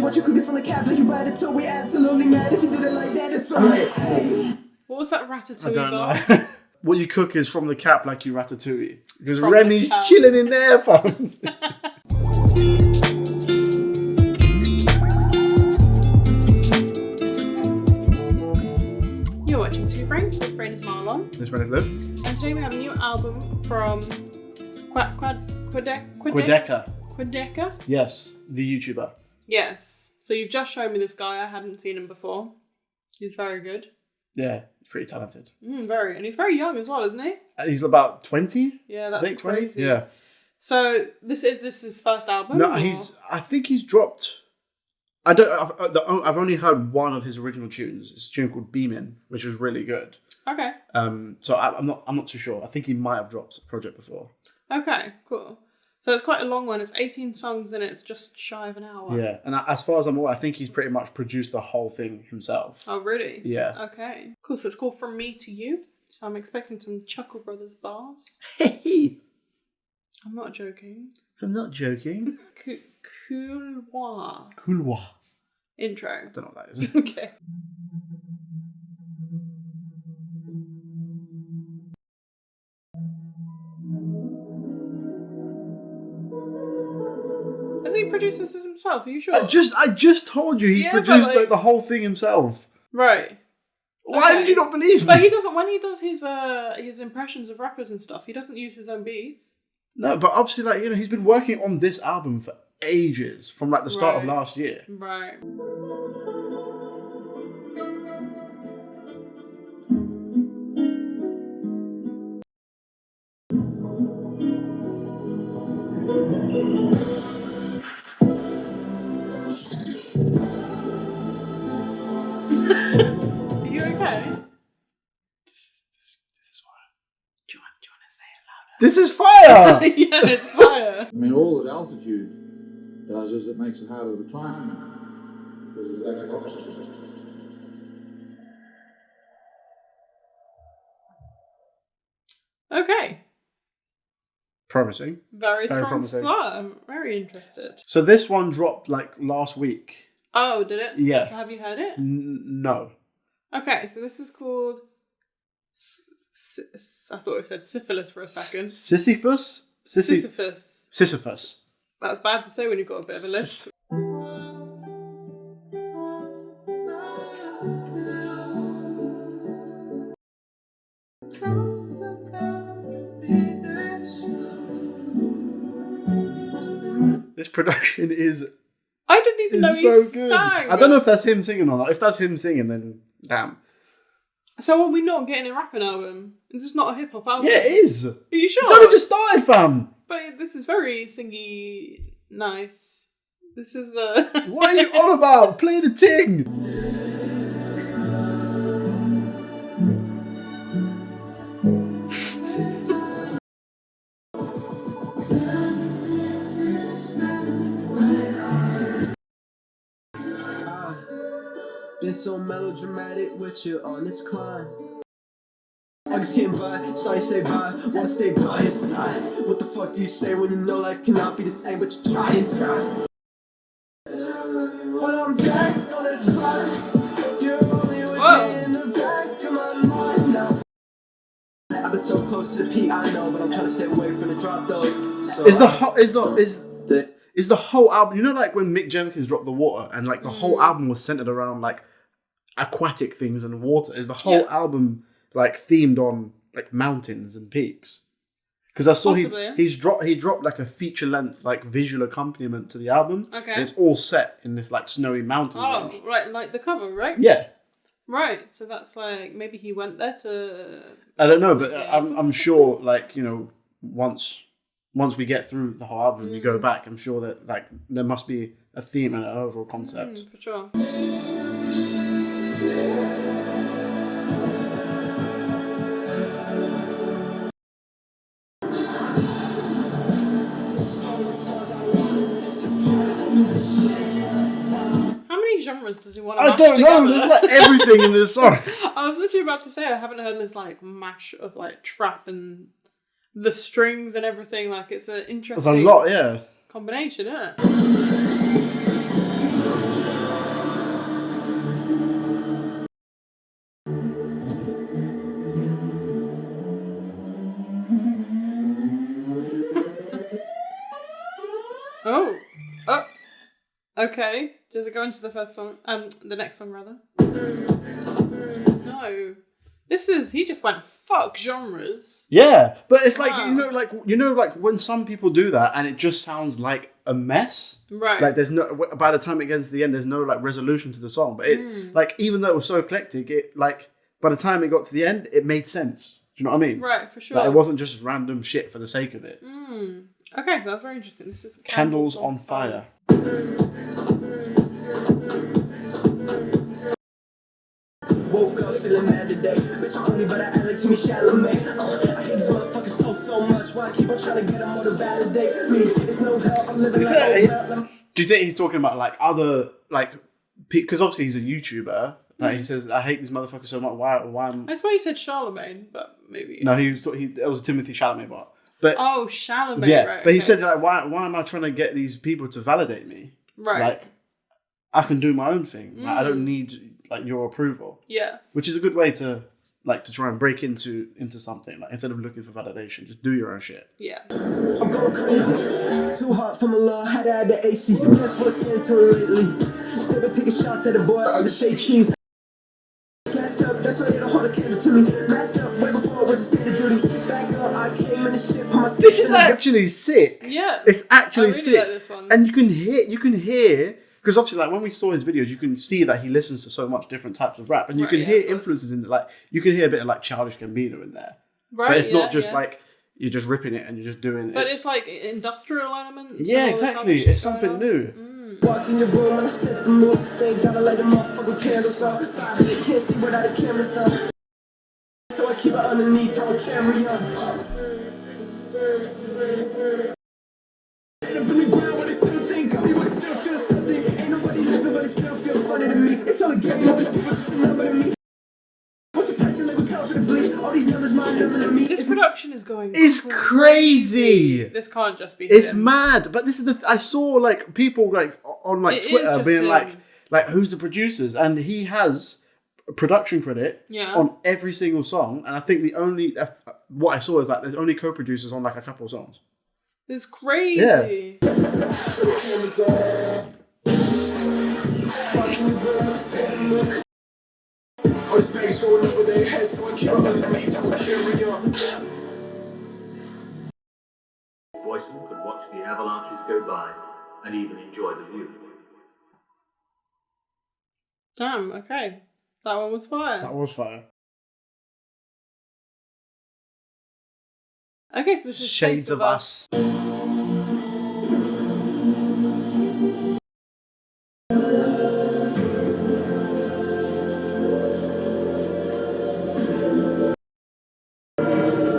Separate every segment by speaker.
Speaker 1: watch you cook from the cab like you ride it till we absolutely mad. If you do it like that, it's alright.
Speaker 2: What was that ratatouille
Speaker 3: I don't
Speaker 2: bar?
Speaker 3: know. What you cook is from the cap like you ratatouille. Because
Speaker 2: From
Speaker 3: Remy's
Speaker 2: the cap.
Speaker 3: chilling in there, fam.
Speaker 2: You're watching Two Brains. This brain is Marlon.
Speaker 3: This one is Liv.
Speaker 2: And today we have a new album from Quadeca. Quadeca?
Speaker 3: Yes, the YouTuber.
Speaker 2: Yes. So you've just shown me this guy. I hadn't seen him before. He's very good.
Speaker 3: Yeah, he's pretty talented.
Speaker 2: Very. And he's very young as well, isn't he?
Speaker 3: He's about 20?
Speaker 2: Yeah,
Speaker 3: I
Speaker 2: that's
Speaker 3: think 20?
Speaker 2: crazy.
Speaker 3: Yeah.
Speaker 2: So this is his first album?
Speaker 3: No,
Speaker 2: or?
Speaker 3: I think he's dropped... I've only heard one of his original tunes. It's a tune called Beamin', which was really good.
Speaker 2: Okay.
Speaker 3: So I'm not too sure. I think he might have dropped a project before.
Speaker 2: Okay, cool. So it's quite a long one. It's 18 songs and it's just shy of an hour.
Speaker 3: Yeah, and as far as I'm aware, I think he's pretty much produced the whole thing himself.
Speaker 2: Oh, really?
Speaker 3: Yeah.
Speaker 2: Okay. Cool. So it's called From Me to You. So I'm expecting some Chuckle Brothers bars.
Speaker 3: Hey,
Speaker 2: I'm not joking.
Speaker 3: I'm not joking.
Speaker 2: Couloir.
Speaker 3: Couloir.
Speaker 2: Intro.
Speaker 3: I don't know what that is.
Speaker 2: Okay. I think he produces this himself. Are you sure?
Speaker 3: I just told you he's produced like the whole thing himself.
Speaker 2: Right.
Speaker 3: Why did you not believe me?
Speaker 2: But he doesn't. When he does his impressions of rappers and stuff, he doesn't use his own beats.
Speaker 3: No, but obviously, like, you know, he's been working on this album for ages, from like the start of last year.
Speaker 2: Right. Are you okay?
Speaker 3: This is fire. Do you want to say it louder? This is fire!
Speaker 2: Yeah, it's fire.
Speaker 4: I mean, all that altitude does is it makes it harder to climb because of the lack of oxygen.
Speaker 2: Okay.
Speaker 3: Promising.
Speaker 2: Very strong
Speaker 3: promising.
Speaker 2: start. I'm very interested.
Speaker 3: So this one dropped like last week.
Speaker 2: Oh, did it?
Speaker 3: Yeah.
Speaker 2: So have you heard it?
Speaker 3: No.
Speaker 2: Okay, so this is called... I thought it said syphilis for a second.
Speaker 3: Sisyphus?
Speaker 2: Sisyphus.
Speaker 3: Sisyphus.
Speaker 2: That's bad to say when you've got a bit of a list.
Speaker 3: This production is
Speaker 2: I didn't even know
Speaker 3: so
Speaker 2: he
Speaker 3: good.
Speaker 2: sang.
Speaker 3: I don't know if that's him singing or not. If that's him singing, then damn.
Speaker 2: So are we not getting a rapping album? Is this not a hip hop album?
Speaker 3: Yeah, it is.
Speaker 2: Are you sure?
Speaker 3: It's only just started, fam.
Speaker 2: But this is very singy, nice. This is
Speaker 3: What are you on about? Play the ting.
Speaker 1: Been so melodramatic with you on this climb. I just can't buy, sorry say bye, wanna stay by your side. What the fuck do you say when you know life cannot be the same, but you try and try? When I'm back on the climb, you're only with me in the back of my mind now. I've been so close to the peak, I know, but I'm trying to stay away from the drop though. So
Speaker 3: Is the whole album, you know, like when Mick Jenkins dropped The Water and like the whole album was centered around like aquatic things and water? Is the whole album like themed on like mountains and peaks? Because I saw he dropped like a feature length like visual accompaniment to the album.
Speaker 2: Okay.
Speaker 3: And it's all set in this like snowy mountain range.
Speaker 2: Oh, right, like the cover, right?
Speaker 3: Yeah.
Speaker 2: Right, so that's like, maybe he went there to...
Speaker 3: I don't know, but I'm sure like, you know, once we get through the whole album and you go back, I'm sure that like there must be a theme and an overall concept.
Speaker 2: For sure. How many genres does he want to
Speaker 3: I
Speaker 2: mash
Speaker 3: don't know,
Speaker 2: together?
Speaker 3: there's like everything in this song.
Speaker 2: I was literally about to say, I haven't heard this like mash of like trap and the strings and everything. Like, it's an interesting...
Speaker 3: There's a lot, yeah.
Speaker 2: combination, isn't it? Okay. Does it go into the first song? The next song rather. No. He just went fuck genres.
Speaker 3: Yeah, but it's like,
Speaker 2: Wow.
Speaker 3: like when some people do that and it just sounds like a mess.
Speaker 2: Right.
Speaker 3: Like there's no, by the time it gets to the end, there's no like resolution to the song. But it, like, even though it was so eclectic, it like, by the time it got to the end, it made sense. Do you know what I mean?
Speaker 2: Right, for sure.
Speaker 3: Like, it wasn't just random shit for the sake of it.
Speaker 2: Okay, that's very interesting. This is
Speaker 3: Candles on Fire.
Speaker 1: Woke up feeling mad today. Bitch, I'm ugly, but I act like Timmy Chalamet. I hate these motherfuckers so much. Why I keep on trying to get them all to validate me? It's no help. I'm living like
Speaker 3: Do you think he's talking about like other, like, because obviously he's a YouTuber. Like, he says, I hate these motherfuckers so much. Why am...
Speaker 2: That's why he said Charlemagne, but maybe...
Speaker 3: No, it was a Timothy Chalamet bot. But,
Speaker 2: oh, Chalamet,
Speaker 3: yeah,
Speaker 2: right.
Speaker 3: but he said, like, why am I trying to get these people to validate me?
Speaker 2: Right.
Speaker 3: Like, I can do my own thing. Like, I don't need, like, your approval.
Speaker 2: Yeah.
Speaker 3: Which is a good way to, like, to try and break into something. Like, instead of looking for validation, just do your own shit.
Speaker 2: Yeah.
Speaker 1: I'm going crazy. Too hot for my love. Had to add the AC. Guess what's into it lately? They been taking shots at the boy on the shake keys. Gassed up, that's why they don't hold a candle to me. Masked up way before it was a state of duty. Back up, I came in the ship.
Speaker 3: This is actually sick.
Speaker 2: Yeah.
Speaker 3: It's actually
Speaker 2: I really
Speaker 3: sick.
Speaker 2: like this one.
Speaker 3: And you can hear, because obviously, like, when we saw his videos, you can see that he listens to so much different types of rap, and you
Speaker 2: Right,
Speaker 3: can
Speaker 2: yeah,
Speaker 3: hear
Speaker 2: of course.
Speaker 3: influences in it. Like, you can hear a bit of like Childish Gambino in there,
Speaker 2: Right,
Speaker 3: but it's
Speaker 2: yeah,
Speaker 3: not just
Speaker 2: yeah.
Speaker 3: like you're just ripping it and you're just doing it.
Speaker 2: But it's like industrial elements.
Speaker 3: Yeah,
Speaker 2: and all this
Speaker 3: exactly.
Speaker 2: other shit
Speaker 3: It's something
Speaker 2: going
Speaker 3: new.
Speaker 2: on.
Speaker 1: Walked in your room and I set the mood. They gotta light the motherfucking candles up. They can't see without the cameras up. So I keep it underneath, I will carry on. End up in the ground when they still think of me, when they still feel something. Ain't nobody living, but it still feel funny to me. It's all a game, all these people just a number to me. What's the price to live comfortably? All these numbers mind numbing to me.
Speaker 2: This production is going.
Speaker 3: It's crazy.
Speaker 2: This can't just be.
Speaker 3: It's
Speaker 2: him.
Speaker 3: mad. But this is I saw like people like on like
Speaker 2: It is
Speaker 3: Twitter
Speaker 2: just
Speaker 3: being
Speaker 2: him.
Speaker 3: like who's the producers, and he has a production credit
Speaker 2: Yeah.
Speaker 3: on every single song, and I think the only what I saw is that there's only co-producers on like a couple of songs.
Speaker 2: It's crazy.
Speaker 1: All this baggage rolling over their heads, so I keep it underneath, I will carry on.
Speaker 5: Boyson could watch the avalanches go by and even enjoy the view.
Speaker 2: Damn. Okay. That one was fire.
Speaker 3: That was fire.
Speaker 2: Okay, so this is
Speaker 3: Shades of Us.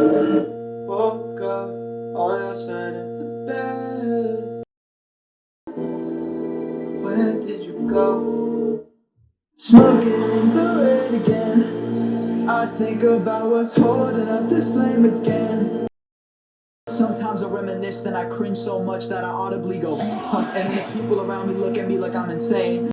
Speaker 1: Woke up on your side of the bed. Where did you go? Smoking in the rain again. I think about what's holding up this flame again. Sometimes I reminisce, then I cringe so much that I audibly go and the people around me look at me like I'm insane.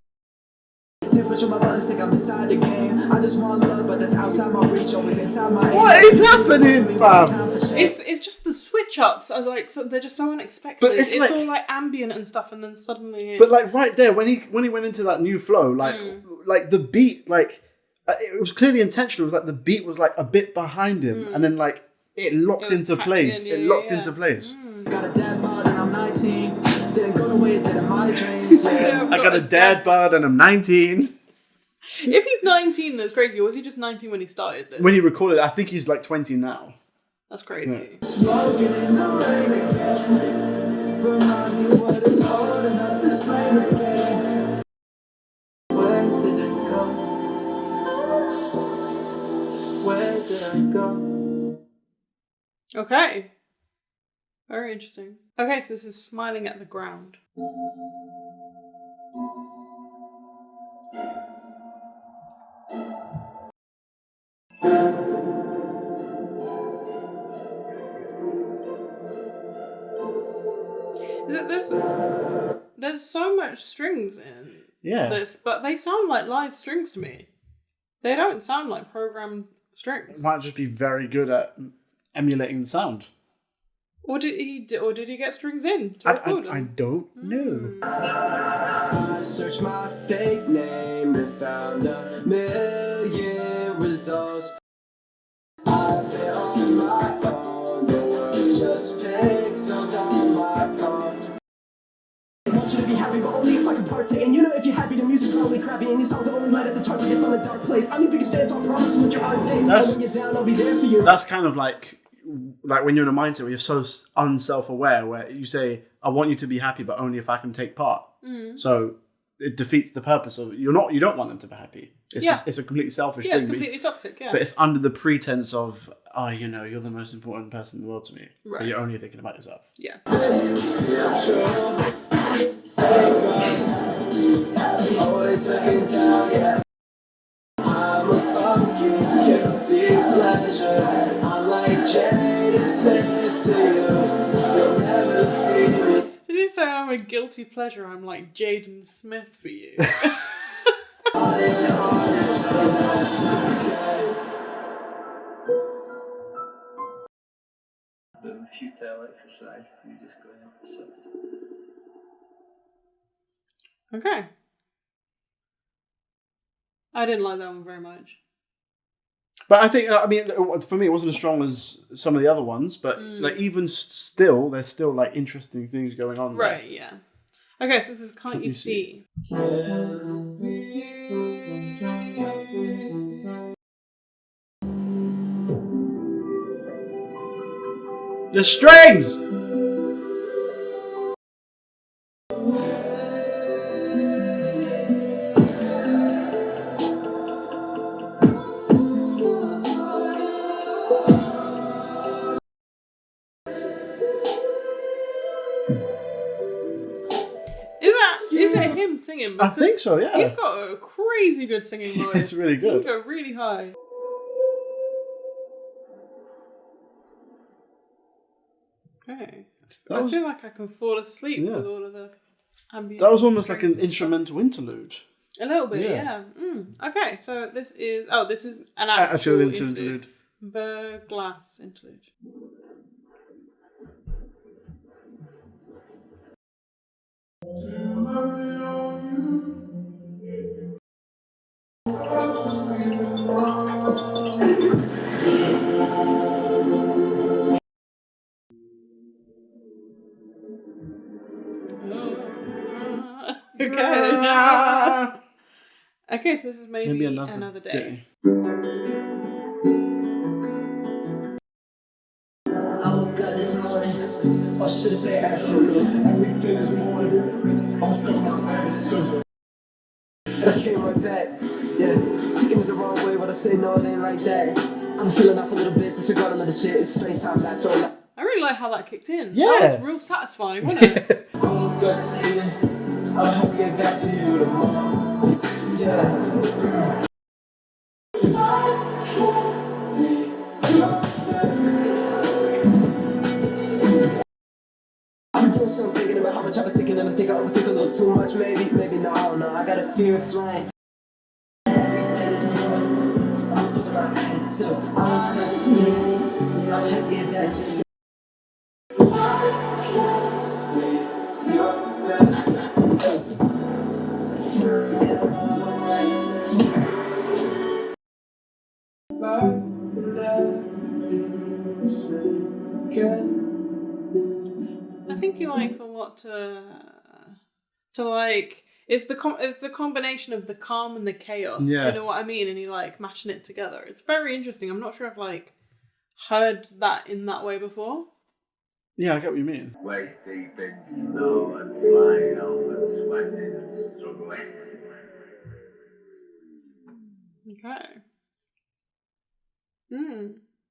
Speaker 1: They push on my buttons, think I'm inside the game. I just want love, but that's outside my reach, always inside my
Speaker 3: What
Speaker 1: aim.
Speaker 3: is happening, fam?
Speaker 2: It's just the switch ups. I was like, so they're just so unexpected.
Speaker 3: But it's like-
Speaker 2: all like ambient and stuff, and then suddenly.
Speaker 3: But like right there, when he went into that new flow, like the beat, like it was clearly intentional. It was like the beat was like a bit behind him, and then like it locked
Speaker 2: It was
Speaker 3: into
Speaker 2: packed
Speaker 3: place.
Speaker 2: in,
Speaker 3: It
Speaker 2: yeah,
Speaker 3: locked
Speaker 2: yeah.
Speaker 3: into place.
Speaker 1: Got a dad bod and I'm 19. Didn't go the way it did in my dreams. Yeah.
Speaker 3: I got a dad bod and I'm 19.
Speaker 2: If he's 19, that's crazy. Or was he just 19 when he started this?
Speaker 3: When he recorded, I think he's like 20 now.
Speaker 2: That's crazy.
Speaker 1: Smoking in the rain again. Remind me what is holding up this flame again. Where did it go? Where did I go?
Speaker 2: Okay. Very interesting. Okay, so this is Smiling at the Ground. There's so much strings in
Speaker 3: Yeah.
Speaker 2: this, but they sound like live strings to me. They don't sound like programmed strings.
Speaker 3: Might just be very good at emulating the sound.
Speaker 2: Or did he get strings in to record
Speaker 3: I
Speaker 2: them?
Speaker 3: don't know.
Speaker 1: I searched my fake name and found a million results. I've been on my own, the world's just pixels on my phone. I want you to be happy, but only if I can partake. And you know, if you're happy, the music's probably crappy, and your songs are only light at the charts, you get from a dark place. I'm your biggest fan, so I promise you, you're our day. When you're down, I'll be there for you.
Speaker 3: That's kind of like when you're in a mindset where you're so unself-aware, where you say, I want you to be happy, but only if I can take part. So it defeats the purpose of you don't want them to be happy. It's just, it's a completely selfish thing.
Speaker 2: It's completely toxic,
Speaker 3: But it's under the pretense of, you're the most important person in the world to me. Right. But you're only thinking about yourself.
Speaker 2: Yeah.
Speaker 1: Always looking down, yeah. I'm a fucking guilty pleasure. I'm like Jaden Smith to you. You'll never see me.
Speaker 2: Did you say I'm a guilty pleasure? I'm like Jaden Smith for you.
Speaker 5: The futile exercise for you just going up the side.
Speaker 2: Okay. I didn't like that one very much.
Speaker 3: But I think, for me, it wasn't as strong as some of the other ones. But like even still, there's still like interesting things going on.
Speaker 2: Right.
Speaker 3: There.
Speaker 2: Yeah. Okay. So this is Can't You See?
Speaker 3: The strings.
Speaker 2: Is it him singing?
Speaker 3: I think so, yeah.
Speaker 2: He's got a crazy good singing voice.
Speaker 3: It's really good.
Speaker 2: He can go really high. Okay. I feel like I can fall asleep with all of the ambient.
Speaker 3: That was almost like an instrumental interlude.
Speaker 2: A little bit, yeah. Okay, so this is an actual interlude. Verglas interlude. Okay. Okay, this is maybe another day.
Speaker 1: I woke up this morning, or should I say afternoon, everything is morning. I'm feeling like too. And I came right back, taking it the wrong way, but I say no, it ain't like that. I'm feeling off a little bit, disregard a little shit, it's space time, that's all.
Speaker 2: I really like how that kicked in.
Speaker 3: Yeah.
Speaker 2: That was real satisfying, wasn't it?
Speaker 1: I woke up this evening, I'll have to get back to you tomorrow. Yeah. I'm doing some thinking about how much I've been thinking, and I think I overthink a little too much, maybe no, I got a fear of flying. I'm feeling like I too. I'm happy and that's
Speaker 2: I think he likes a lot to like. It's the combination of the calm and the chaos.
Speaker 3: Yeah.
Speaker 2: Do you know what I mean? And he like mashing it together. It's very interesting. I'm not sure I've like heard that in that way before.
Speaker 3: Yeah, I get what you mean.
Speaker 5: Waist deep in snow and flying off and sweating and struggling.
Speaker 2: Okay.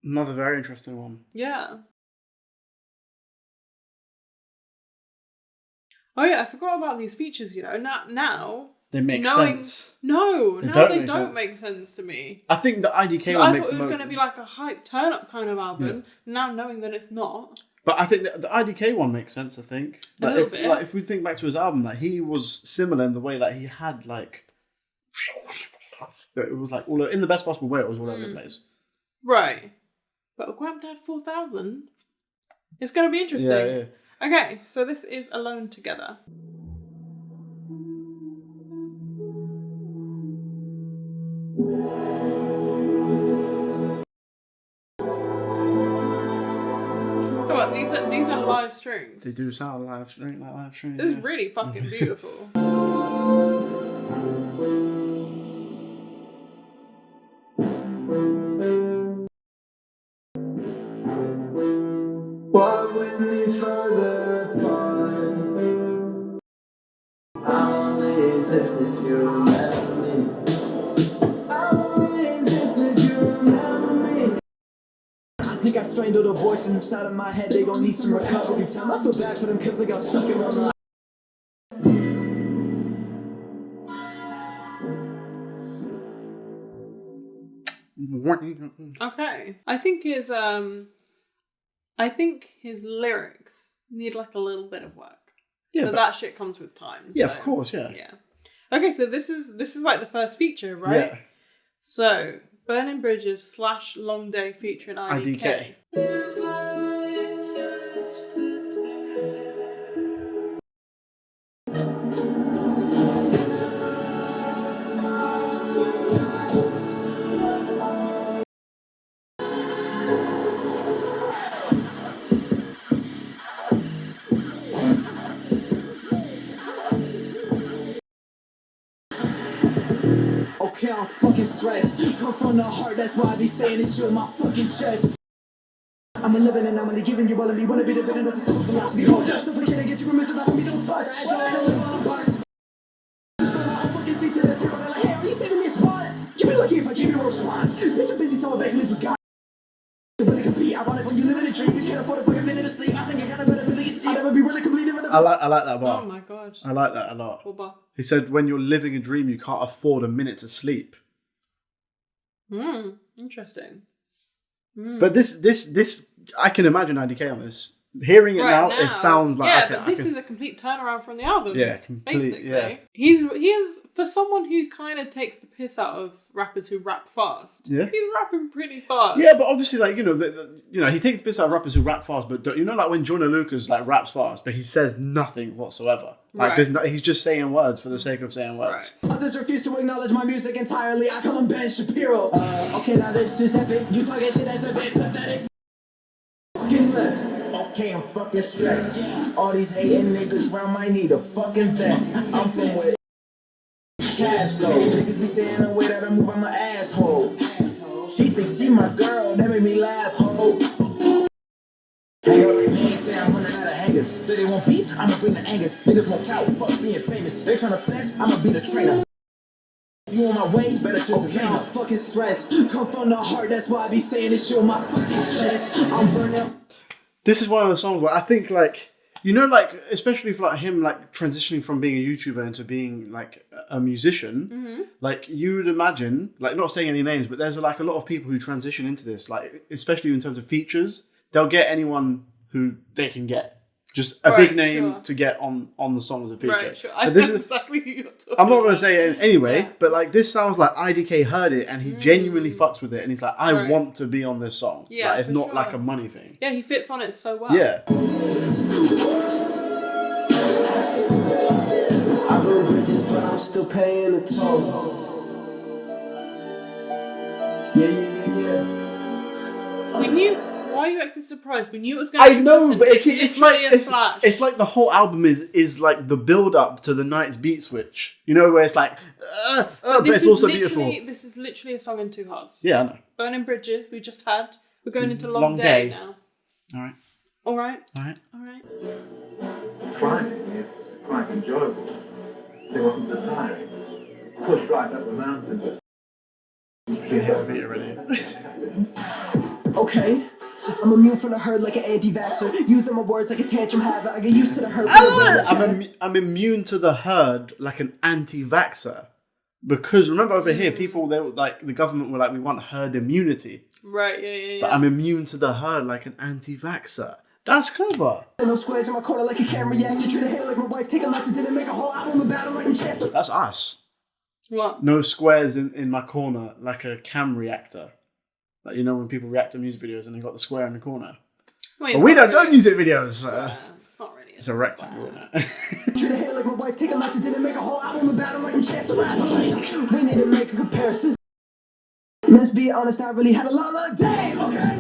Speaker 3: Another very interesting one.
Speaker 2: Yeah. Oh yeah, I forgot about these features. You know, now
Speaker 3: They make sense.
Speaker 2: No,
Speaker 3: They
Speaker 2: they
Speaker 3: don't
Speaker 2: don't
Speaker 3: make
Speaker 2: make sense to me.
Speaker 3: I think the IDK
Speaker 2: I
Speaker 3: one
Speaker 2: thought
Speaker 3: makes
Speaker 2: it
Speaker 3: the
Speaker 2: was
Speaker 3: most.
Speaker 2: going to be like a hype turn-up kind of album. Now knowing that it's not.
Speaker 3: But I think the IDK one makes sense. I think.
Speaker 2: A little bit.
Speaker 3: Like if we think back to his album, like he was similar in the way that he had like. It was like all in the best possible way. It was all over the place.
Speaker 2: Right. But Guapdad 4000, It's going to be interesting.
Speaker 3: Yeah.
Speaker 2: Okay, so this is Alone Together. Come on, these are live strings.
Speaker 3: They do sound live string.
Speaker 2: This is really fucking beautiful.
Speaker 1: Walk with me further apart. I'll only exist if you remember me. I'll only exist if you remember me. I think I strangled a voice inside of my head. They gon' need some recovery time. I feel bad for them cause they got stuck in my life.
Speaker 2: Okay. I think his lyrics need like a little bit of work.
Speaker 3: Yeah,
Speaker 2: but that shit comes with time.
Speaker 3: Yeah,
Speaker 2: so,
Speaker 3: of course, yeah.
Speaker 2: Yeah. Okay, so this is like the first feature, right?
Speaker 3: Yeah.
Speaker 2: So, Burning Bridges / Long Day featuring IDK.
Speaker 1: Okay, I'm fucking stressed. Come from the heart, that's why I be saying this shit in my fucking chest. I'm a living and I'm only giving you all of me. Wanna be the villain, that's a simple philosophy. Hold up, suffocating, get you from misses, I don't be no touch. I don't live on a box. I fucking see to the table, they're like, hey, are you saving me a spot? You be lucky if I give you a response. Bitch, I'm busy, so I basically forgot. To really compete, I want it when you live in a dream. You can't afford a fucking minute of sleep. I think I got a better ability to see. Never be really complete.
Speaker 3: I like that bar.
Speaker 2: Oh my god.
Speaker 3: I like that a lot.
Speaker 2: What bar?
Speaker 3: He said, when you're living a dream, you can't afford a minute to sleep.
Speaker 2: Interesting.
Speaker 3: But this, I can imagine IDK on this. Hearing it now, it sounds like...
Speaker 2: Yeah, but this is a complete turnaround from the album.
Speaker 3: Yeah, complete,
Speaker 2: basically.
Speaker 3: yeah.
Speaker 2: He is, for someone who kind of takes the piss out of rappers who rap fast,
Speaker 3: yeah.
Speaker 2: he's rapping pretty fast.
Speaker 3: Yeah, but obviously, like, you know, he takes the piss out of rappers who rap fast, but you know, like when Joyner Lucas, like, raps fast, but he says nothing whatsoever. Like, he's just saying words for the sake of saying words.
Speaker 1: Right. Others refuse to acknowledge my music entirely. I call him Ben Shapiro. Okay, now this is epic. You talking shit that's a bit pathetic. Fucking left. Okay, I'm fucking stressed. All these hating niggas round might need a fucking vest. I'm from with cash flow. Niggas be saying the way that I move, I'm an asshole. She thinks she my girl, that made me laugh, ho. Hang up, they ain't say I'm running out of hangers. So they want beef, I'ma bring the Angus. Niggas want power, fuck being famous. They tryna flex, I'ma be the trainer. If you on my way, better just okay, I'm fucking stressed. Come from the heart, that's why I be saying this shit on my fucking chest. I'm burning up.
Speaker 3: This is one of the songs where I think, like, you know, like, especially for like him, like, transitioning from being a YouTuber into being, like, a musician, like, you would imagine, like, not saying any names, but there's, like, a lot of people who transition into this, like, especially in terms of features, they'll get anyone who they can get. Just a big name to get on the song as a feature.
Speaker 2: Right, sure. I know exactly who you're talking
Speaker 3: I'm not going to say it anyway, but like this sounds like IDK heard it and he genuinely fucks with it and he's like, I want to be on this song.
Speaker 2: Yeah,
Speaker 3: like, it's not like a money thing.
Speaker 2: Yeah, he fits on it so well.
Speaker 3: Yeah.
Speaker 1: I build bridges, but I'm still paying the toll. Yeah.
Speaker 2: We knew. Why are you acting surprised? We knew it was going to be.
Speaker 3: I know, but it's
Speaker 2: like
Speaker 3: like the whole album is like the build up to the Night's beat switch. You know, where it's like, but it's also beautiful.
Speaker 2: This is literally a song in two halves.
Speaker 3: Yeah, I know.
Speaker 2: Burning Bridges, we just had. We're going into Long Day now. All right.
Speaker 5: Climbing is quite enjoyable. It wasn't the tiring. Push right up the mountain.
Speaker 1: Okay. I'm immune from the herd like an anti-vaxxer. Using my words like a tantrum haver. I get used to the herd.
Speaker 3: I'm immune to the herd like an anti-vaxxer. Because remember over here, people, they were like, the government were like, we want herd immunity.
Speaker 2: Right, yeah.
Speaker 3: But I'm immune to the herd like an anti-vaxxer. That's clever.
Speaker 1: No squares in my corner like a camera reactor. Treat a hater like my wife. Take a lot to dinner. Make a whole album about him like I'm Chester.
Speaker 3: That's us.
Speaker 2: What?
Speaker 3: No squares in my corner like a cam reactor. Like, you know, when people react to music videos and they got the square in the corner.
Speaker 2: Well,
Speaker 3: But we don't music videos.
Speaker 2: It's not really.
Speaker 3: It's a rectangle.
Speaker 1: Treat her hair like my wife, take a lot to dinner, make a whole album about him like I'm Chance the Rapper. We need to make a comparison. Let's be honest, I really had a long day, okay?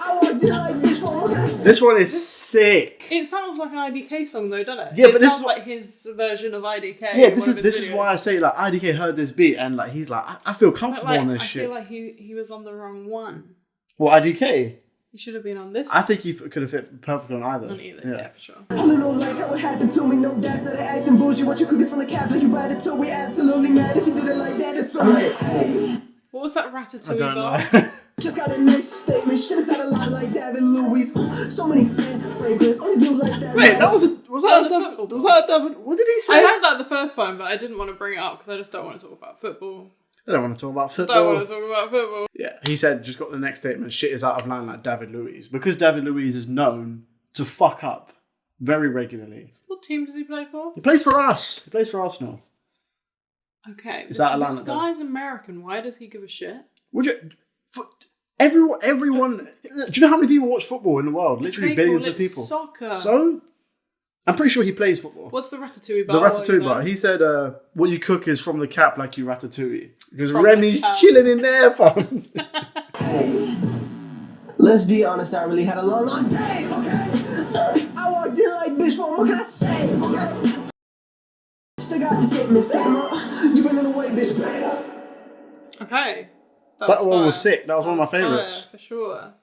Speaker 1: I walked in like this one.
Speaker 3: This one is sick.
Speaker 2: It sounds like an IDK song though, doesn't it?
Speaker 3: Yeah,
Speaker 2: it
Speaker 3: but this
Speaker 2: sounds like his version of IDK.
Speaker 3: Yeah, this is why I say like IDK heard this beat and like he's like I feel comfortable on this shit.
Speaker 2: I feel like he was on the wrong one.
Speaker 3: What, IDK?
Speaker 2: He should have been on this.
Speaker 3: I think he could have fit perfectly on either.
Speaker 2: On either, yeah, for sure.
Speaker 1: I don't know like how it happened to me, no dads that are acting bougie. What you cookies from the cab like you buy it till we absolutely mad. If you did it like that, it's so right.
Speaker 2: What was that Ratatouille
Speaker 3: I don't
Speaker 2: bar?
Speaker 3: know.
Speaker 1: Just got a nice statement. Shit is not a lot like David Louis. So many bad fragrance. Only you like that.
Speaker 3: Wait, was that a David? What did he say?
Speaker 2: I heard that the first time, but I didn't want to bring it up because I just don't want to talk about football.
Speaker 3: I don't want to talk about football.
Speaker 2: Don't want to talk about football.
Speaker 3: Yeah, he said, just got the next statement, shit is out of line like David Luiz. Because David Luiz is known to fuck up very regularly.
Speaker 2: What team does he play for?
Speaker 3: He plays for us. He plays for Arsenal.
Speaker 2: Okay.
Speaker 3: Is that a line
Speaker 2: This
Speaker 3: like that?
Speaker 2: guy's American. Why does he give a shit?
Speaker 3: Would you... Everyone... Do you know how many people watch football in the world? Literally
Speaker 2: They
Speaker 3: billions
Speaker 2: call
Speaker 3: of
Speaker 2: it
Speaker 3: people.
Speaker 2: Soccer.
Speaker 3: So? I'm pretty sure he plays football.
Speaker 2: What's the Ratatouille bar?
Speaker 3: The Ratatouille bar. He said, what you cook is from the cap like you Ratatouille. Because
Speaker 2: From
Speaker 3: Remy's
Speaker 2: the cap.
Speaker 3: chilling in there, fam.
Speaker 1: Let's be honest, I really had a long day, okay? I walked in like bitch, what can I say, okay? Still got the statement, stick 'em up. You bring it away, bitch, bring it up.
Speaker 2: Okay.
Speaker 3: That one was
Speaker 2: fire.
Speaker 3: sick. That was one of my
Speaker 2: Fire,
Speaker 3: favourites.
Speaker 2: for sure.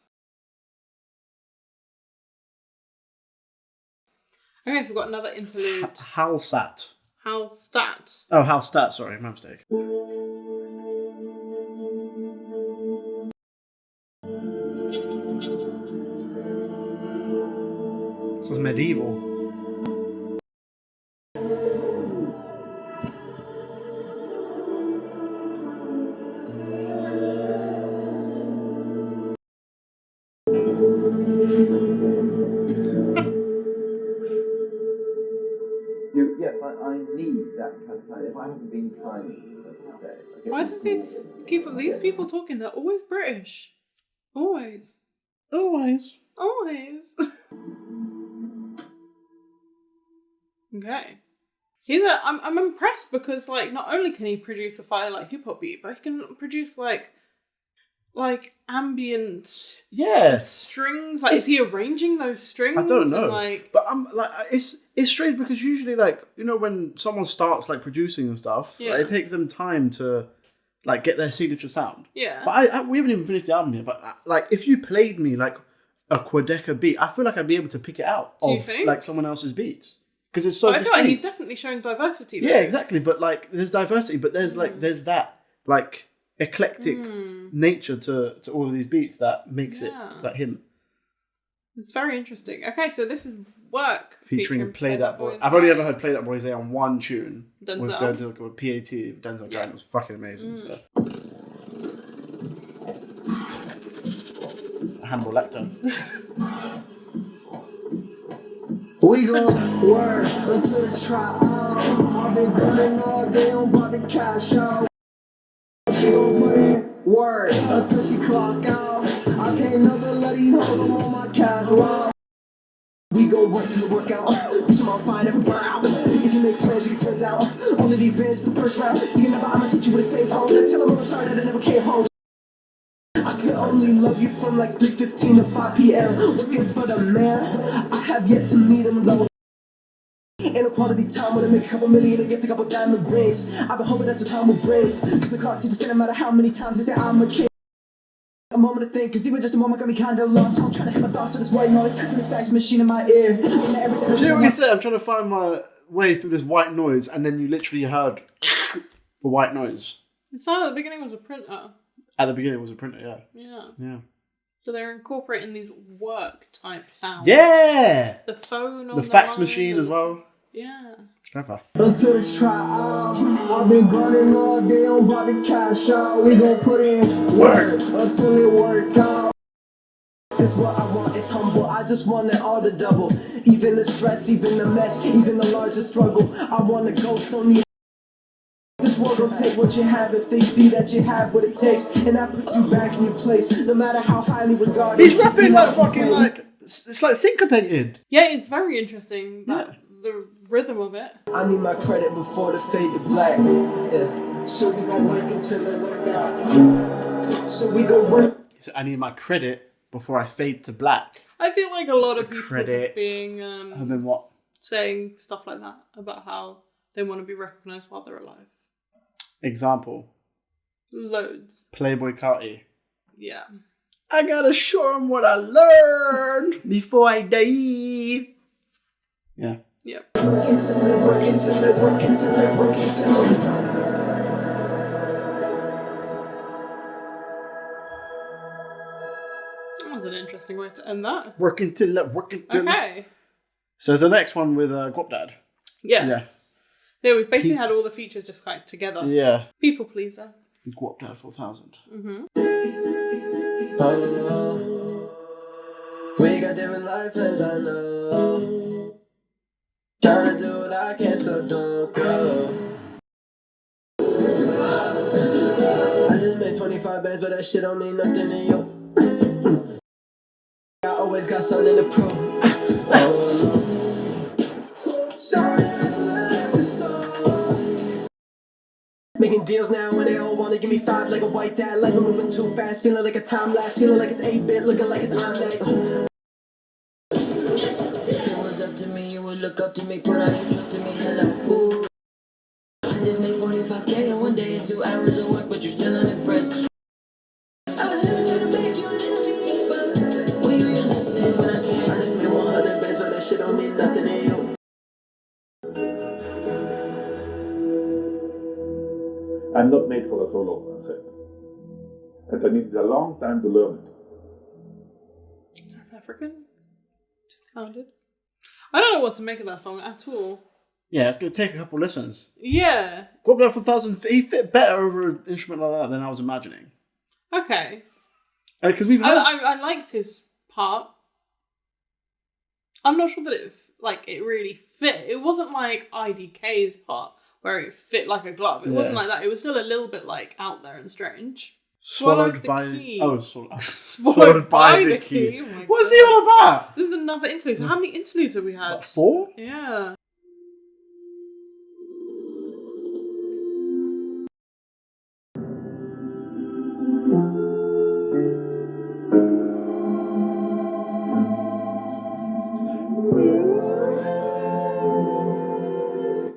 Speaker 2: Okay, so we've got another interlude.
Speaker 3: Hallstatt.
Speaker 2: Hallstatt.
Speaker 3: Oh, Hallstatt, sorry, my mistake. This is medieval.
Speaker 6: Yes, I need that kind of time. If I haven't been kind for several days, I get
Speaker 2: Why does he keep these people talking? They're always British. Always.
Speaker 3: Always.
Speaker 2: Always. Okay. I'm impressed because like not only can he produce a fire like hip hop beat, but he can produce like ambient strings. Like is he arranging those strings?
Speaker 3: I don't know. But I'm like it's strange because usually like when someone starts like producing and stuff, like, it takes them time to like get their signature sound.
Speaker 2: Yeah.
Speaker 3: But we haven't even finished the album yet. But like if you played me like a Quadeca beat, I feel like I'd be able to pick it out
Speaker 2: Do you
Speaker 3: of
Speaker 2: think?
Speaker 3: like someone else's beats because it's so
Speaker 2: I feel
Speaker 3: distinct.
Speaker 2: like he's definitely showing diversity there.
Speaker 3: Yeah, exactly. But like there's diversity, but there's like there's that like eclectic nature to all of these beats that makes it like him.
Speaker 2: It's very interesting. Okay, so this is Work
Speaker 3: featuring PlayThatBoiZay. I've only ever heard PlayThatBoiZay on one tune with Denzel with PAT. Denzel Grant. It was fucking amazing. So. Hannibal Lecter.
Speaker 1: We gon' work until the trial. I've been grinding all day on about the cash out. She gon' put in work until she clock out. I can't never let you hold them on my casual. We gon' work till the workout. Bitch, I'm on fire, never burn out. If you make plans, you can turn down. All of these bands is the first round. See, never, I'ma hit you with the same tone. Tell them I'm sorry that I never came home. I can only love you from like 3:15 to 5 p.m. Working for the man. I have yet to meet him though. In a quality time when I make a couple million and get a couple diamond rings. I've been hoping that's what time will bring. Cause the clock teaches no matter how many times they say I'm a king. A moment to think, cause even just a moment got me kinda lost. So I'm trying to hit my thoughts with this white noise. From this fax machine in my ear.
Speaker 3: You know what he said? I'm trying to find my way through this white noise, and then you literally heard the white noise.
Speaker 2: It sounded at the beginning was a printer.
Speaker 3: At the beginning it was a printer, yeah.
Speaker 2: Yeah.
Speaker 3: Yeah.
Speaker 2: So they're incorporating these work type sounds.
Speaker 3: Yeah!
Speaker 2: The phone on
Speaker 3: the
Speaker 2: the
Speaker 3: fax
Speaker 2: line
Speaker 3: machine as well.
Speaker 2: Yeah.
Speaker 3: Clever.
Speaker 1: Until the trial, I've been grinding all day on about the cash out. We gon' put in work until it work out. This what I want, it's humble. I just want it all to double. Even the stress, even the mess, even the largest struggle. I want a ghost on the. This world gon' take what you have if they see that you have what it takes, and that puts you back in your place, no matter how highly regarded.
Speaker 3: He's rapping like fucking like It's like syncopated.
Speaker 2: Yeah, it's very interesting, the rhythm of it.
Speaker 1: I need my credit before the fade to black. Yeah. So we gon' work until it work out. So we gon' work.
Speaker 3: So I need my credit before I fade to black.
Speaker 2: I feel like a lot of people
Speaker 3: Credits.
Speaker 2: being
Speaker 3: And then what?
Speaker 2: saying stuff like that about how they want to be recognised while they're alive.
Speaker 3: Example.
Speaker 2: Loads.
Speaker 3: Playboy Carti.
Speaker 2: Yeah.
Speaker 3: I gotta show them what I learned before I die. Yeah.
Speaker 2: Yep.
Speaker 1: Work until it work until it work until it work until it.
Speaker 2: That was an interesting way to end that.
Speaker 3: Working till it, working till.
Speaker 2: Okay.
Speaker 3: So the next one with Guapdad.
Speaker 2: Yes. Yeah, we've basically had all the features just like together.
Speaker 3: Yeah.
Speaker 2: People pleaser.
Speaker 3: Guapdad 4000.
Speaker 1: We got different life plans, I know. Tryna do what I can, so don't go. I just made 25 bands, but that shit don't mean nothing to you. I always got something to prove. Making deals now when they all wanna give me 5 like a white dad. Life moving too fast, feeling like a time lapse. Feeling like it's 8-bit, looking like it's IMAX.
Speaker 7: If it was up to me, you would look up to me, put all your trust in me, hello, ooh. I just made 45K in 1 day and 2 hours of work, but you're still unimpressed. I was never trying to make you an enemy, but will you understand when I say
Speaker 1: I just made 100 bands, but that shit don't mean nothing to you.
Speaker 4: I'm not made for a solo, I said. And I needed a long time to learn it.
Speaker 2: South African? Just founded. I don't know what to make of that song at all.
Speaker 3: Yeah, it's going to take a couple listens.
Speaker 2: Yeah.
Speaker 3: Guapdad 4000, he fit better over an instrument like that than I was imagining.
Speaker 2: Okay.
Speaker 3: Because we've had...
Speaker 2: I liked his part. I'm not sure that it really fit. It wasn't like IDK's part where it fit like a glove. It wasn't like that. It was still a little bit like out there and strange.
Speaker 3: Swallowed
Speaker 2: the
Speaker 3: by...
Speaker 2: key.
Speaker 3: Oh,
Speaker 2: Swallowed by the key. Oh my
Speaker 3: What's
Speaker 2: God.
Speaker 3: he all about?
Speaker 2: This is another interlude. So how many interludes have we had?
Speaker 3: What, 4?
Speaker 2: Yeah.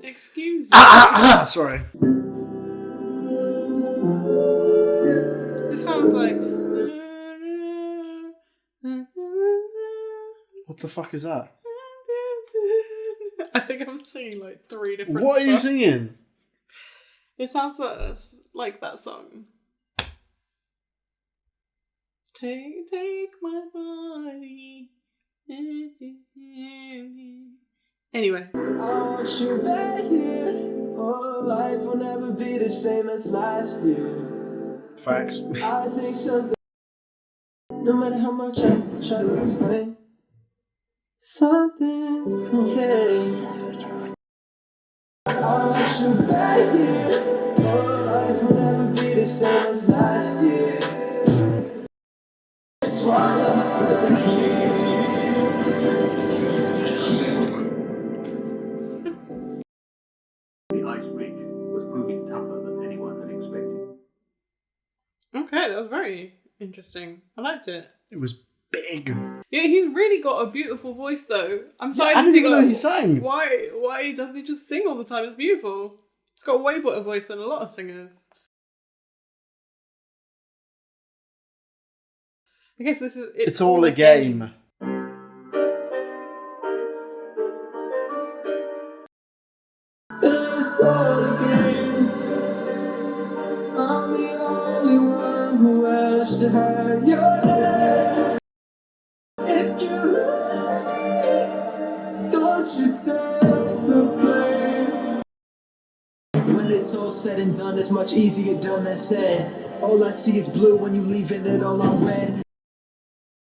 Speaker 2: Excuse me.
Speaker 3: Sorry.
Speaker 2: This sounds like...
Speaker 3: What the fuck is that?
Speaker 2: I think I'm singing like 3 different
Speaker 3: What are you
Speaker 2: songs.
Speaker 3: singing?
Speaker 2: It sounds like that song. Take my body. Anyway.
Speaker 1: I want you back here. Oh, life will never be the same as last year.
Speaker 3: Facts.
Speaker 1: I think something, no matter how much I try to explain, something's gonna take. I want you back here. Oh, life will never be the same as last year. Swallow the key.
Speaker 5: The ice bridge was proving tougher than anyone had expected.
Speaker 2: Okay, that was very interesting. I liked it.
Speaker 3: It was big.
Speaker 2: Yeah, he's really got a beautiful voice though. I'm sorry
Speaker 3: I
Speaker 2: to
Speaker 3: didn't
Speaker 2: think
Speaker 3: even know he sang.
Speaker 2: Why doesn't he just sing all the time? It's beautiful. He's got a way better voice than a lot of singers. I guess this is...
Speaker 3: It's all a game.
Speaker 1: It's all a game. I'm the only one who else should have your name. If you lose me, don't you take the blame. When it's all said and done, it's much easier done than said. All I see is blue when you leaving it all on red.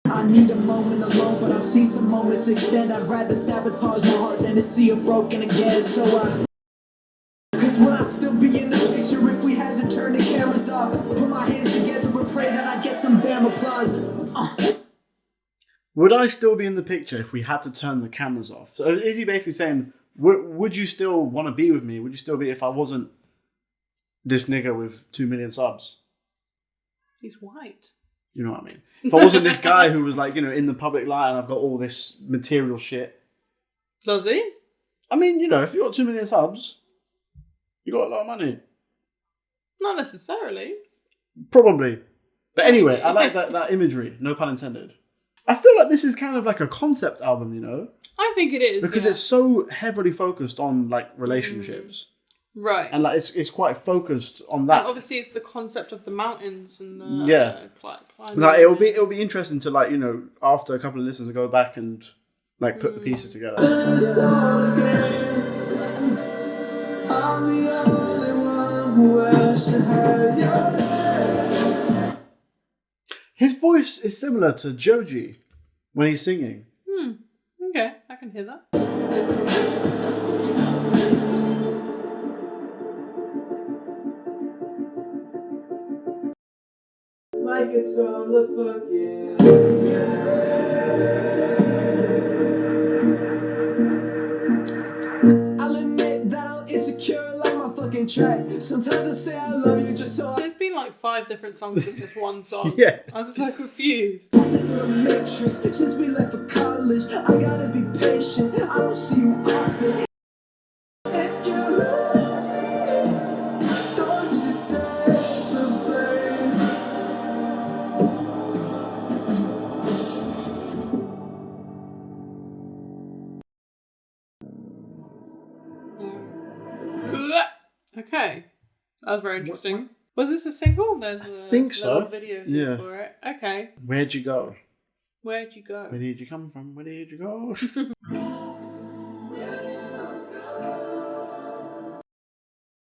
Speaker 1: I need a moment alone, but I've seen some moments extend. I'd rather sabotage my heart than to see it broken again. So cause will I still be in the picture if we had to turn the cameras off? Put my hands together and pray that I'd get some damn applause.
Speaker 3: Would I still be in the picture if we had to turn the cameras off? So is he basically saying, would you still want to be with me? Would you still be if I wasn't this nigga with 2 million subs?
Speaker 2: He's white.
Speaker 3: You know what I mean? If I wasn't this guy who was like, you know, in the public light and I've got all this material shit.
Speaker 2: Does he?
Speaker 3: I mean, you know, if you got 2 million subs, you got a lot of money.
Speaker 2: Not necessarily.
Speaker 3: Probably. But anyway, I like that imagery. No pun intended. I feel like this is kind of like a concept album, you know?
Speaker 2: I think it is.
Speaker 3: Because it's so heavily focused on like relationships.
Speaker 2: Right.
Speaker 3: And like it's quite focused on that.
Speaker 2: And obviously it's the concept of the mountains and the climbing.
Speaker 3: Like it'll be interesting to like, you know, after a couple of listens to go back and like put the pieces together. His voice is similar to Joji when he's singing.
Speaker 2: Okay, I can hear that.
Speaker 1: Like it's all a fucking I'll admit that I'm insecure like my fucking track. Sometimes I say I love you just so
Speaker 2: There's been like 5 different songs in this one song.
Speaker 3: Yeah.
Speaker 2: I'm so confused.
Speaker 1: the matrix. Since we left for college, I gotta be patient. I don't see you often. If you love me, don't you take the blame.
Speaker 2: Okay. That was very interesting. Was this a single? There's a
Speaker 3: think so.
Speaker 2: little video here
Speaker 3: Yeah.
Speaker 2: for it. Okay.
Speaker 3: Where'd you go?
Speaker 2: Where'd you go?
Speaker 3: Where did you come from? Where did you go?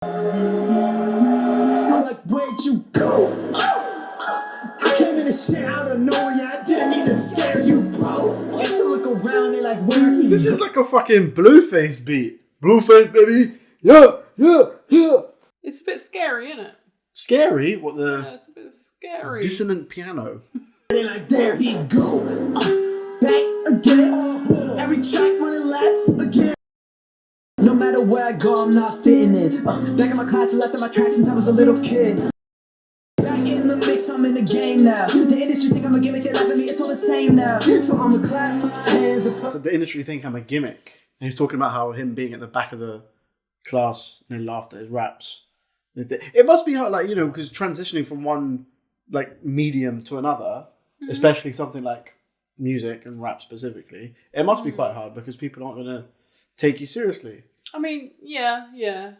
Speaker 1: I'm like, where'd you go? I came in this shit out of nowhere, yeah, I didn't mean to scare you, bro. Used to look around and like, where he
Speaker 3: This is like a fucking Blueface beat. Blueface, baby. Yeah, yeah, yeah.
Speaker 2: It's a bit scary, isn't it?
Speaker 3: Scary? What
Speaker 2: Yeah,
Speaker 3: the
Speaker 2: it's a bit scary.
Speaker 3: dissonant piano?
Speaker 1: And like, there he go. Back again. Every track running laps again. No matter where I go, I'm not fitting in. Back in my class, I left in my tracks since I was a little kid. Back in the mix, I'm in the game now. The industry think I'm a gimmick, they laugh at me, it's all the same now. So I'ma clap my hands and
Speaker 3: So the industry think I'm a gimmick. And he's talking about how him being at the back of the class and he laughed at his raps. It must be hard, like, you know, because transitioning from one like medium to another, especially something like music and rap specifically, it must be quite hard because people aren't going to take you seriously.
Speaker 2: I mean, yeah.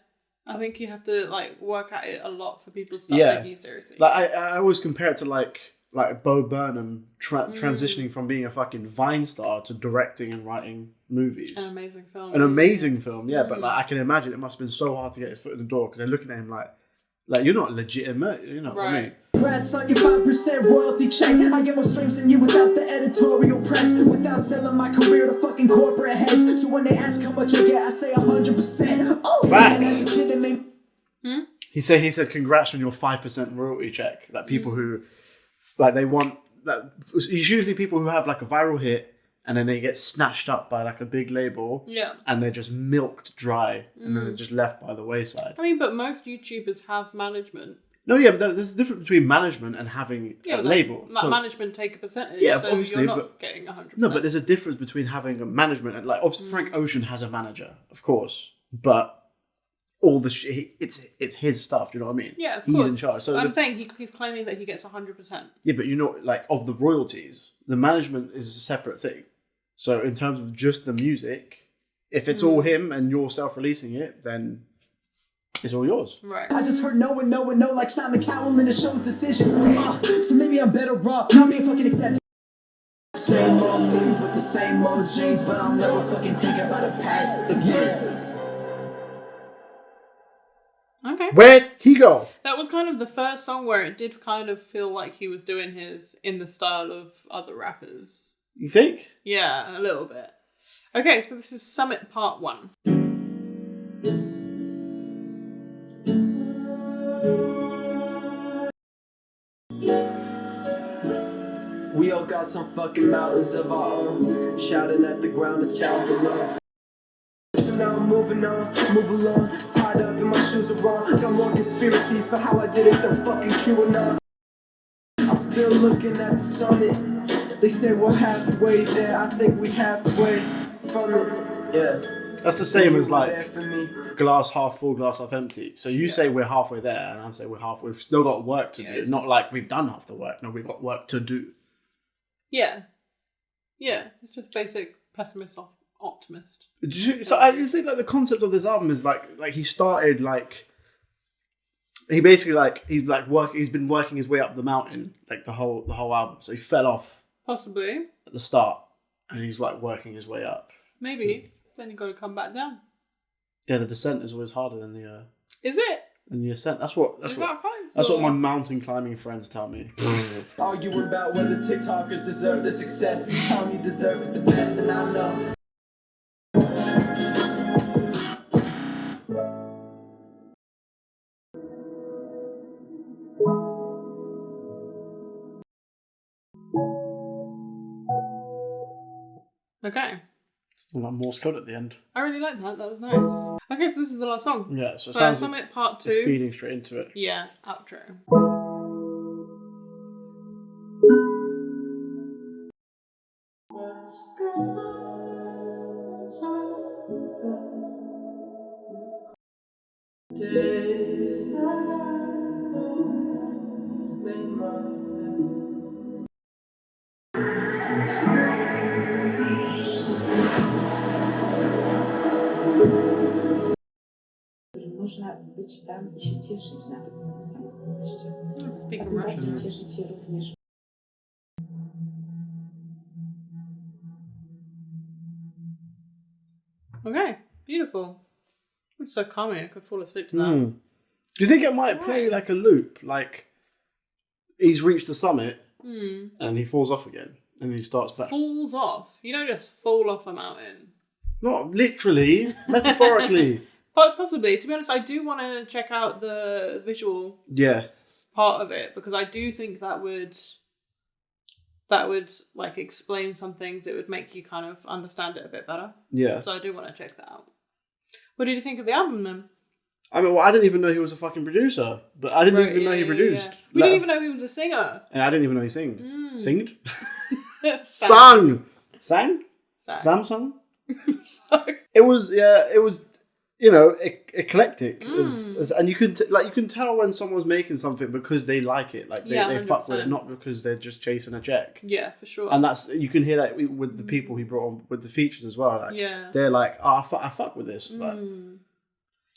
Speaker 2: I think you have to like work at it a lot for people to start taking you seriously.
Speaker 3: Like I always compare it to like Bo Burnham transitioning from being a fucking Vine star to directing and writing movies.
Speaker 2: An amazing film.
Speaker 3: An amazing film, yeah. But like I can imagine it must have been so hard to get his foot in the door because they're looking at him like you're not legitimate, you know what I mean?
Speaker 1: Brad's on your 5% royalty check. I get more streams than you without the editorial press. Without selling my career to fucking corporate heads. So when they ask how much I get, I say 100%. Oh,
Speaker 3: Facts.
Speaker 1: man, kidding me.
Speaker 3: He said congrats on your 5% royalty check. That people who like they want that, it's usually people who have like a viral hit and then they get snatched up by like a big label.
Speaker 2: Yeah.
Speaker 3: And they're just milked dry and then they're just left by the wayside.
Speaker 2: I mean, but most YouTubers have management.
Speaker 3: No, yeah, but there's a difference between management and having a label.
Speaker 2: That management take a percentage.
Speaker 3: Yeah,
Speaker 2: so
Speaker 3: obviously,
Speaker 2: you're not
Speaker 3: but
Speaker 2: getting 100%.
Speaker 3: no, but there's a difference between having a management and like obviously Frank Ocean has a manager, of course, but all the it's his stuff. Do you know what I mean?
Speaker 2: Yeah, of
Speaker 3: he's
Speaker 2: course.
Speaker 3: in charge. So
Speaker 2: I'm saying he's claiming that he gets 100%.
Speaker 3: yeah, but you know, like of the royalties, the management is a separate thing. So in terms of just the music, if it's all him and you're self-releasing it, then it's all yours.
Speaker 2: Right.
Speaker 1: I just heard no one know like Simon Cowell in the show's decisions. So maybe I'm better off not being fucking accepted. Same old me with the same old dreams, but I'll never fucking think about the past again.
Speaker 2: Okay.
Speaker 3: Where'd he go?
Speaker 2: That was kind of the first song where it did kind of feel like he was doing his in the style of other rappers.
Speaker 3: You think?
Speaker 2: Yeah, a little bit. Okay, so this is Summit Part 1.
Speaker 1: We all got some fucking mountains of our own, shouting at the ground that's down below. So now I'm moving on, move along, tied up and my shoes are wrong. Got more conspiracies for how I did it than fucking QAnon. I'm still looking at the summit. They say we're halfway there, I think we halfway from it. Yeah.
Speaker 3: That's the same as like
Speaker 1: There for me.
Speaker 3: glass half full, glass half empty. So you say we're halfway there, and I'm saying we're halfway. We've still got work to do. It's not like we've done half the work. No, we've got work to do.
Speaker 2: Yeah. Yeah. It's just basic pessimist optimist.
Speaker 3: So I think like the concept of this album is like he started like he basically like he's been working his way up the mountain like the whole album. So he fell off
Speaker 2: Possibly.
Speaker 3: at the start, and he's like working his way up.
Speaker 2: Maybe. Then you got to come back down.
Speaker 3: Yeah, the descent is always harder than the
Speaker 2: Is it?
Speaker 3: ascent. That's
Speaker 2: Is
Speaker 3: what
Speaker 2: that fine?
Speaker 3: that's what my mountain climbing friends tell me.
Speaker 1: Arguing about whether TikTokers deserve their success. Each time you deserve it the best, and I know.
Speaker 2: Okay.
Speaker 3: And like Morse code at the end.
Speaker 2: I really like that. That was nice. Okay, so this is the last song.
Speaker 3: Yeah, so it
Speaker 2: So
Speaker 3: sounds
Speaker 2: Summit Part 2.
Speaker 3: it's feeding straight into it.
Speaker 2: Yeah, outro.
Speaker 8: Można być tam i się cieszyć nawet tym samym gościem.
Speaker 2: Speak
Speaker 8: A
Speaker 2: in
Speaker 8: tym bardziej
Speaker 2: Russian.
Speaker 8: cieszyć się również.
Speaker 2: Okay, beautiful. It's so calming. I could fall asleep to that.
Speaker 3: Do you think it might play like a loop? Like he's reached the summit and he falls off again and he starts back.
Speaker 2: Falls off. You don't just fall off a mountain.
Speaker 3: Not literally, metaphorically.
Speaker 2: But possibly. To be honest, I do want to check out the visual
Speaker 3: Yeah.
Speaker 2: part of it because I do think that would like explain some things. It would make you kind of understand it a bit better.
Speaker 3: Yeah.
Speaker 2: So I do want to check that out. What did you think of the album then?
Speaker 3: I mean, well, I didn't even know he was a fucking producer, but I didn't even know he produced.
Speaker 2: Yeah. We didn't even know he was a singer.
Speaker 3: And I didn't even know he singed. Singed?
Speaker 2: Sang.
Speaker 3: Sang?
Speaker 2: Sang.
Speaker 3: Samsung? It was, you know, eclectic, and you can tell when someone's making something because they like it, like they fuck with it,
Speaker 2: 100%.
Speaker 3: not because they're just chasing a check.
Speaker 2: Yeah, for sure.
Speaker 3: And that's you can hear that with the people he brought on with the features as well. Like, they're like, oh, I fuck with this. Like,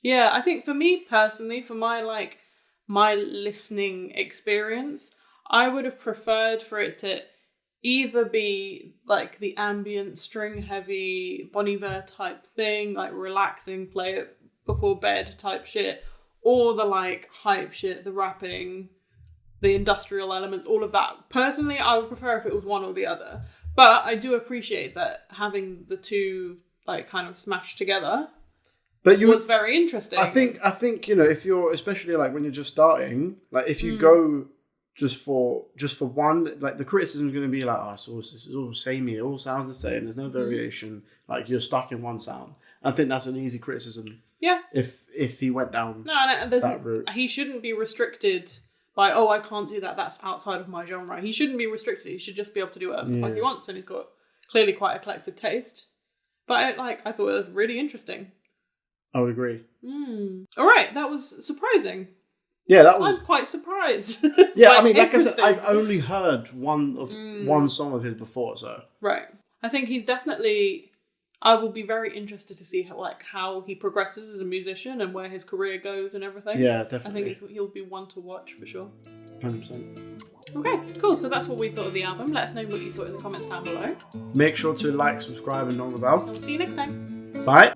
Speaker 2: yeah, I think for me personally, for my listening experience, I would have preferred for it to either be like the ambient, string heavy, Bon Iver type thing, like relaxing, play it before bed type shit, or the like hype shit, the rapping, the industrial elements, all of that. Personally, I would prefer if it was one or the other. But I do appreciate that having the two like kind of smashed together was very interesting.
Speaker 3: I think you know, if you're especially like when you're just starting, like if you go just for one, like the criticism is going to be like, oh, this is all samey, it all sounds the same, there's no variation, like you're stuck in one sound. I think that's an easy criticism.
Speaker 2: Yeah.
Speaker 3: If he went down
Speaker 2: that
Speaker 3: route.
Speaker 2: He shouldn't be restricted by, oh, I can't do that, that's outside of my genre. He shouldn't be restricted. He should just be able to do whatever the fuck he wants, and he's got clearly quite eclectic taste. But I thought it was really interesting.
Speaker 3: I would agree.
Speaker 2: All right, that was surprising.
Speaker 3: Yeah, that was.
Speaker 2: I'm quite surprised.
Speaker 3: Yeah, I mean, like I said, I've only heard one song of his before, so.
Speaker 2: Right. I think he's definitely. I will be very interested to see how he progresses as a musician and where his career goes and everything.
Speaker 3: Yeah, definitely.
Speaker 2: I think he'll be one to watch for sure.
Speaker 3: 100%.
Speaker 2: Okay, cool. So that's what we thought of the album. Let us know what you thought in the comments down below.
Speaker 3: Make sure to like, subscribe, and on the bell.
Speaker 2: And we'll see you next time.
Speaker 3: Bye.